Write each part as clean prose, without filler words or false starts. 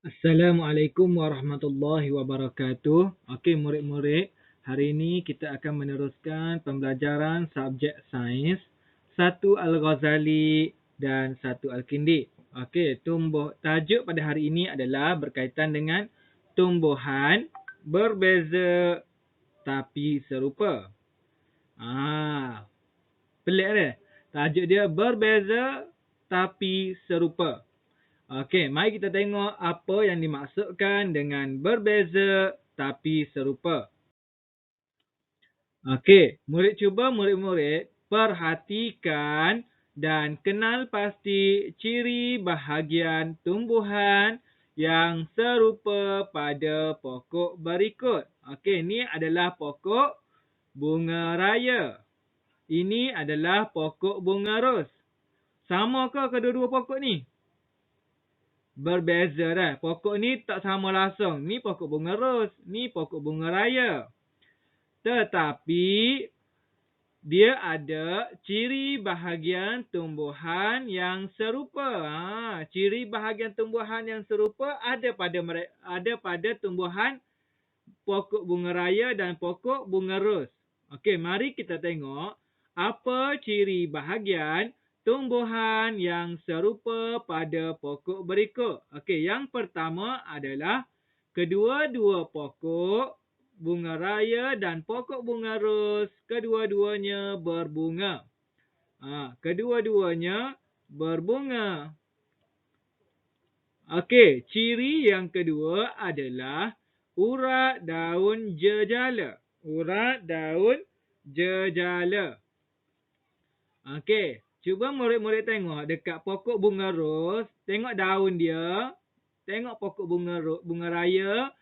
Assalamualaikum warahmatullahi wabarakatuh. Okey, murid-murid, hari ini kita akan meneruskan pembelajaran subjek sains, satu Al-Ghazali dan satu Al-Kindi. Okey, tajuk pada hari ini adalah berkaitan dengan tumbuhan berbeza tapi serupa. Pelik dia. Tajuk dia berbeza tapi serupa. Okey, mari kita tengok apa yang dimaksudkan dengan berbeza tapi serupa. Okey, murid-murid perhatikan dan kenal pasti ciri bahagian tumbuhan yang serupa pada pokok berikut. Okey, ini adalah pokok bunga raya. Ini adalah pokok bunga ros. Samakah kedua-dua pokok ni? Berbeza dah. Pokok ni tak sama langsung. Ni pokok bunga ros. Ni pokok bunga raya. Tetapi dia ada ciri bahagian tumbuhan yang serupa. Ciri bahagian tumbuhan yang serupa ada pada tumbuhan pokok bunga raya dan pokok bunga ros. Okey, mari kita tengok apa ciri bahagian tumbuhan yang serupa pada pokok berikut. Okey, yang pertama adalah kedua-dua pokok bunga raya dan pokok bunga ros, kedua-duanya berbunga. Kedua-duanya berbunga. Okey, ciri yang kedua adalah urat daun jejala. Urat daun jejala. Okey, cuba murid-murid tengok dekat pokok bunga ros, tengok daun dia. Tengok pokok bunga raya.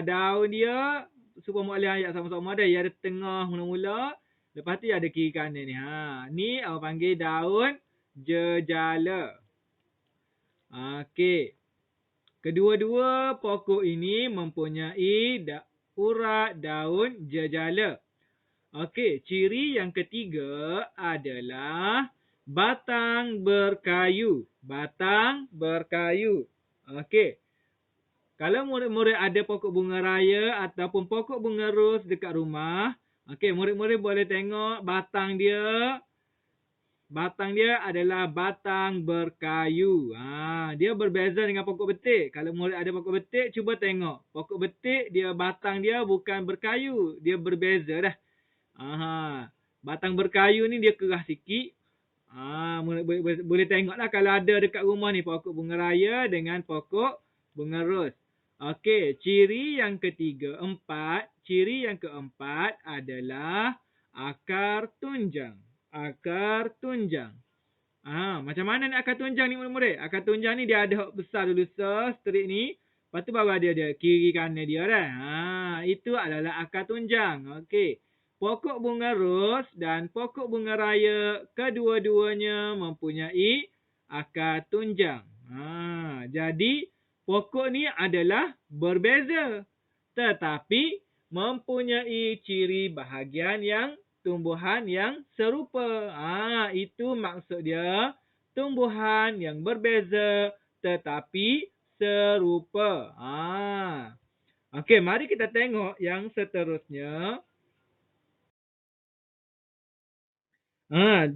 Daun dia supaya muallim ayat sama-sama ada. Ia ada tengah mula-mula. Lepas tu ada kiri kanan ni. Ni orang panggil daun jejala. Okey. Kedua-dua pokok ini mempunyai urat daun jejala. Okey, ciri yang ketiga adalah batang berkayu. Batang berkayu. Okey. Kalau murid-murid ada pokok bunga raya ataupun pokok bunga ros dekat rumah, okey, murid-murid boleh tengok batang dia. Batang dia adalah batang berkayu. Dia berbeza dengan pokok betik. Kalau murid ada pokok betik, cuba tengok. Pokok betik, batang dia bukan berkayu. Dia berbeza dah. Batang berkayu ni dia kerah sikit. Murid boleh tengoklah kalau ada dekat rumah ni pokok bunga raya dengan pokok bunga ros. Okey, ciri yang keempat adalah akar tunjang. Akar tunjang. Macam mana ni akar tunjang ni murid-murid? Akar tunjang ni dia ada besar dulu straight ni. Lepas tu baru ada kiri kanan dia dah. Itu adalah akar tunjang. Okey. Pokok bunga ros dan pokok bunga raya kedua-duanya mempunyai akar tunjang. Jadi pokok ni adalah berbeza. Tetapi mempunyai ciri bahagian yang tumbuhan yang serupa. Itu maksud dia tumbuhan yang berbeza tetapi serupa. Okey, mari kita tengok yang seterusnya.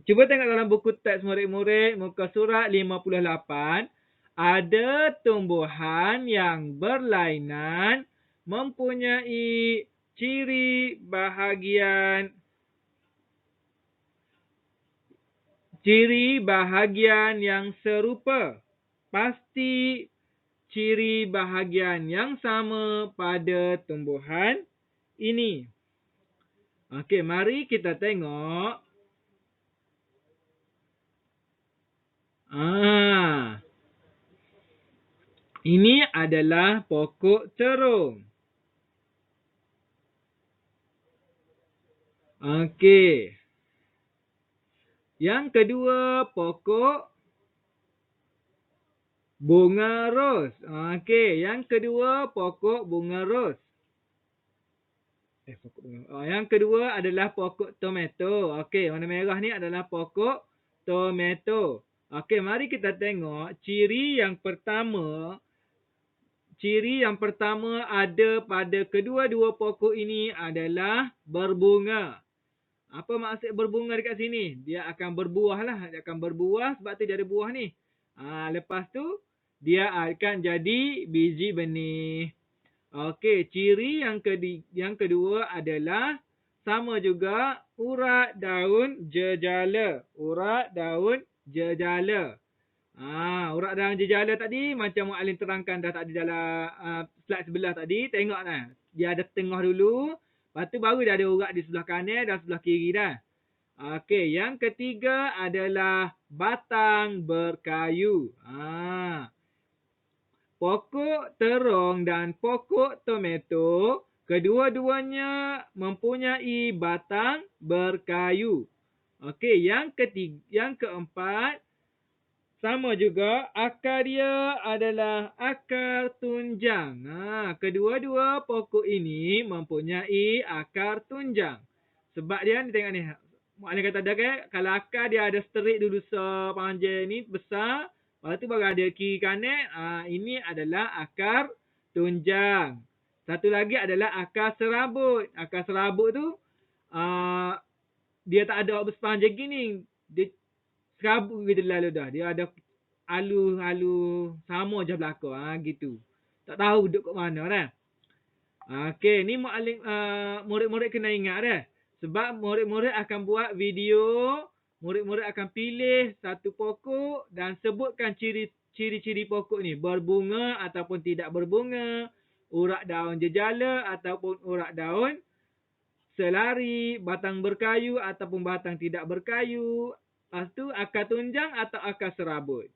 Cuba tengok dalam buku teks murid-murid muka surat 58. Ada tumbuhan yang berlainan mempunyai ciri bahagian yang serupa. Pasti ciri bahagian yang sama pada tumbuhan ini. Okey, mari kita tengok. Ini adalah pokok terung. Okey. Yang kedua, pokok bunga ros. Okey, yang kedua pokok bunga ros. Yang kedua adalah pokok tomato. Okey, warna merah ni adalah pokok tomato. Okey, mari kita tengok ciri yang pertama ciri yang pertama ada pada kedua-dua pokok ini adalah berbunga. Apa maksud berbunga dekat sini? Dia akan berbuah lah. Dia akan berbuah sebab tu dia ada buah ni. Lepas tu, dia akan jadi biji benih. Okey, ciri yang kedua adalah sama juga urat daun jejala. Urat daun jejala. Urat daun jejala tadi macam Muallim terangkan dah tadi dalam slide sebelah tadi. Tengok dah. Dia ada tengah dulu. Lepas tu baru dia ada urat di sebelah kanan dan sebelah kiri dah. Okey, yang ketiga adalah batang berkayu. Pokok terong dan pokok tomato, kedua-duanya mempunyai batang berkayu. Okey, yang keempat, sama juga akar dia adalah akar tunjang. Kedua-dua pokok ini mempunyai akar tunjang. Sebab dia ni tengok ni. Maknanya kata dah kan, kalau akar dia ada straight dulu sepanjang ni besar, lepas tu baru ada kiri kanan, ini adalah akar tunjang. Satu lagi adalah akar serabut. Akar serabut tu dia tak ada sepanjang gini. Dia serabut gitu lalu dah. Dia ada alu sama je belakang. Gitu. Tak tahu duduk kat mana dah. Okey, ni murid-murid kena ingat dah. Sebab murid-murid akan buat video, murid-murid akan pilih satu pokok dan sebutkan ciri-ciri pokok ni. Berbunga ataupun tidak berbunga, urat daun jejala ataupun urat daun selari, batang berkayu ataupun batang tidak berkayu. Lepas tu akar tunjang atau akar serabut.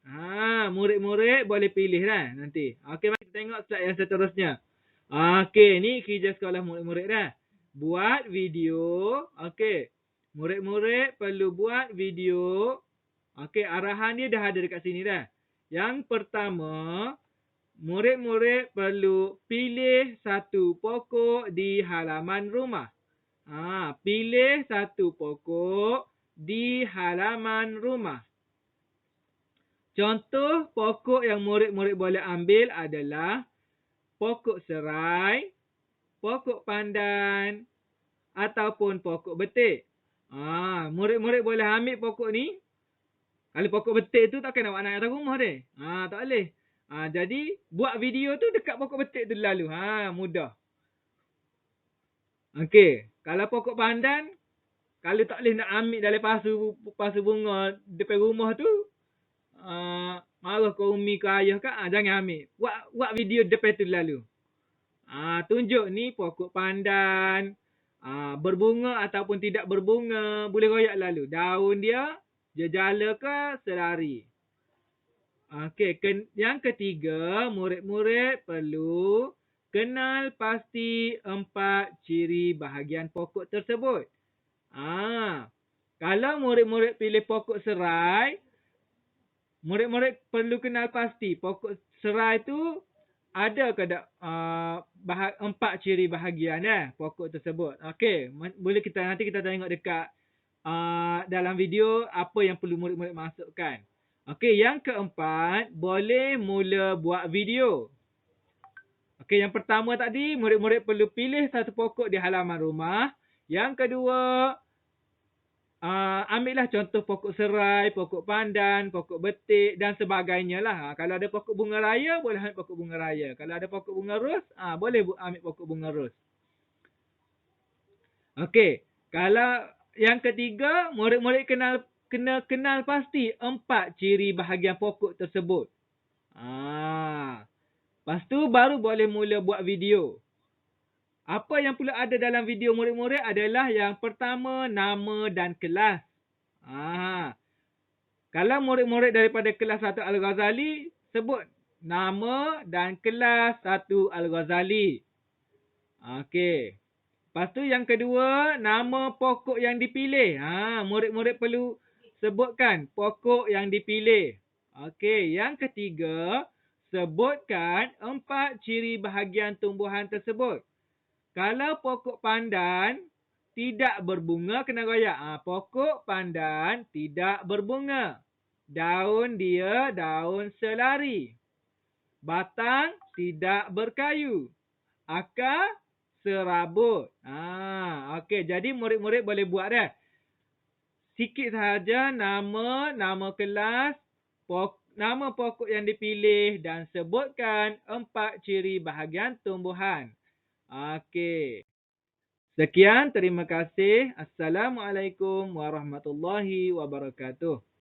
Murid-murid boleh pilih dah nanti. Okey, mari kita tengok slide yang seterusnya. Okey, ni kerja sekolah murid-murid dah. Buat video. Okey. Murid-murid perlu buat video. Okey, arahan dia dah ada dekat sini dah. Yang pertama, murid-murid perlu pilih satu pokok di halaman rumah. Pilih satu pokok di halaman rumah. Contoh pokok yang murid-murid boleh ambil adalah pokok serai, pokok pandan ataupun pokok betik. Murid-murid boleh ambil pokok ni. Kalau pokok betik tu takkan nak atas rumah dia. Tak boleh. Jadi buat video tu dekat pokok betik tu lalu. Mudah. Okey, kalau pokok pandan, kalau tak boleh nak ambil dari pasu bunga depan rumah tu, marah ke umi ke ayah kan, jangan ambil. Buat video depan tu lalu. Tunjuk ni pokok pandan, berbunga ataupun tidak berbunga, boleh royak lalu. Daun dia jejala ke selari. Okey, yang ketiga, murid-murid perlu kenal pasti 4 ciri bahagian pokok tersebut. Kalau murid-murid pilih pokok serai, murid-murid perlu kenal pasti pokok serai tu ada ke tak 4 ciri bahagian pokok tersebut. Okey, boleh nanti kita tengok dekat dalam video apa yang perlu murid-murid masukkan. Okey, yang keempat, boleh mula buat video. Okey, yang pertama tadi, murid-murid perlu pilih satu pokok di halaman rumah. Yang kedua, ambillah contoh pokok serai, pokok pandan, pokok betik dan sebagainya lah. Kalau ada pokok bunga raya, boleh ambil pokok bunga raya. Kalau ada pokok bunga ros, boleh ambil pokok bunga ros. Okey, kalau yang ketiga, murid-murid kena kenal pasti 4 ciri bahagian pokok tersebut. Lepas tu baru boleh mula buat video. Apa yang perlu ada dalam video murid-murid adalah yang pertama, nama dan kelas. Kalau murid-murid daripada kelas 1 Al-Ghazali, sebut nama dan kelas 1 Al-Ghazali. Okey. Lepas tu yang kedua, nama pokok yang dipilih. Murid-murid perlu sebutkan pokok yang dipilih. Okey. Yang ketiga, sebutkan 4 ciri bahagian tumbuhan tersebut. Kalau pokok pandan tidak berbunga, kena royak. Pokok pandan tidak berbunga. Daun dia daun selari. Batang tidak berkayu. Akar serabut. Okey, jadi murid-murid boleh buat dah. Sikit sahaja nama kelas, nama pokok yang dipilih dan sebutkan 4 ciri bahagian tumbuhan. Okey. Sekian, terima kasih. Assalamualaikum warahmatullahi wabarakatuh.